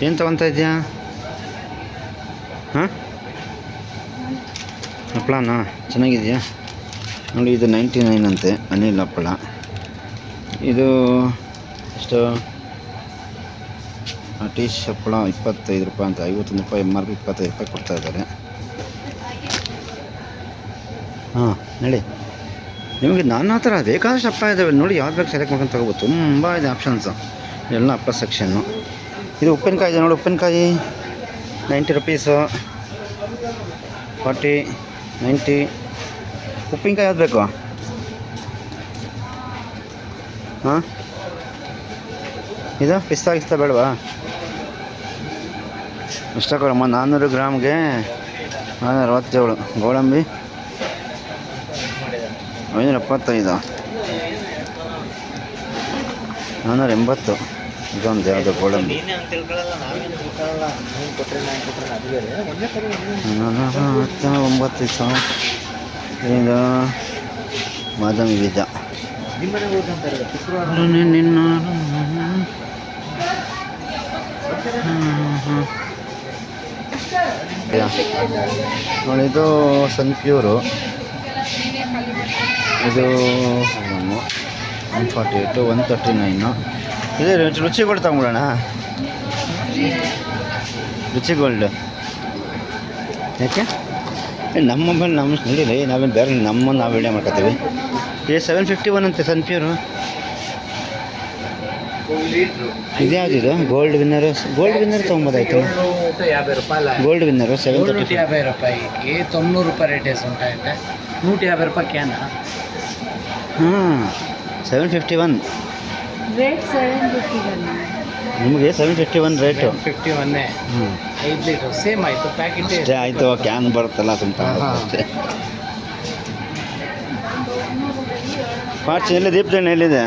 ಏನು ತೊಗೊತಾ ಇದೆಯಾ? ಹಾಂ, ಹಪ್ಪಳನಾ ಚೆನ್ನಾಗಿದೆಯಾ ನೋಡಿ. ಇದು 99 ಅಂತೆ ಅನಿಲ್ ಹಪ್ಪಳ. ಇದು ಎಷ್ಟು? ಟೀಶ್ ಹಪ್ಪಳ 25 ರೂಪಾಯಿ ಅಂತ. 51 ರೂಪಾಯಿ MRP, 25 ರೂಪಾಯಿ ಕೊಡ್ತಾ ಇದ್ದಾರೆ. ಹಾಂ ನೋಡಿ, ನಿಮಗೆ ನಾನಾ ಥರ ಬೇಕಾದಷ್ಟು ಹಪ್ಪಳ ಇದ್ದಾವೆ ನೋಡಿ. ಯಾವ್ದು ಬೇಕು ಸೆಲೆಕ್ಟ್ ಮಾಡ್ಕೊಂಡು ತಗೋಬೋದು. ತುಂಬ ಇದೆ ಆಪ್ಷನ್ಸು. ಎಲ್ಲ ಹಪ್ಪಳ ಸೆಕ್ಷನ್ನು. ಇದು ಉಪ್ಪಿನಕಾಯಿ ಇದೆ ನೋಡಿ. ಉಪ್ಪಿನಕಾಯಿ 90 ರುಪೀಸು, 40, 90. ಉಪ್ಪಿನಕಾಯಿ ಯಾವ್ದು ಬೇಕು? ಹಾಂ, ಇದು ಪಿಸ್ತಾ ಬೇಡವಾ? ಇಷ್ಟ ಕೊಡಮ್ಮ. 400 ಗ್ರಾಮ್ಗೆ 467. ಗೋಡಂಬಿ 575, 480. ಇದೊಂದು ಯಾವುದು ಗೋಡಂಬಿ 9 ಇದು ಬಾದಾಮಿ ಬೀಜ. ನಿನ್ನ ನೋಡಿ, ಇದು ಸನ್ಪ್ಯೂರು. ಇದು 148, 139. ಇದೇ ರುಚಿ ಗೋಲ್ಡ್ ತಗೊಂಬಿಡೋಣ. ರುಚಿ ಗೋಲ್ಡ್ ಯಾಕೆ? ನಮ್ಮ ಮೊಬೈಲ್ ನಮ್ಮ ನಡೀಲಿ, ನಾವೇನು ಬೇರೆ ನಾವು ವೀಡಿಯೋ ಮಾಡ್ಕೊತೀವಿ. ಇದು 751 ಅಂತೆ ಸನ್ಪ್ಯೂರು. ಇದ್ಯಾವುದಿದು? Gold winner. ಗೋಲ್ಡ್ ವಿನ್ನರ್ ತೊಗೊಬೋದಾಯ್ತು. గోల్డ్ విన్నర్ 750 రూపాయకి 90 రూపాయలు రేటేసి ఉంటాయంటే 150 రూపాయలు క్యాన్. 751 ರೇಟ್ 751. ನಿಮಗೆ 751 ರೇಟು. 51 5 ಲೀಟರ್ ಸೇಮ್ ಆಯಿತು. ಪ್ಯಾಕೆಟ್ ಅಷ್ಟೇ ಆಯಿತು. ಕ್ಯಾನ್ ಬರುತ್ತಲ್ಲ ಸ್ವಲ್ಪ ಅಷ್ಟೇ. ಪಾರ್ಚ್ ಎಲ್ಲಿದೆ? ದೀಪದಣ್ಣ ಎಲ್ಲಿದೆ?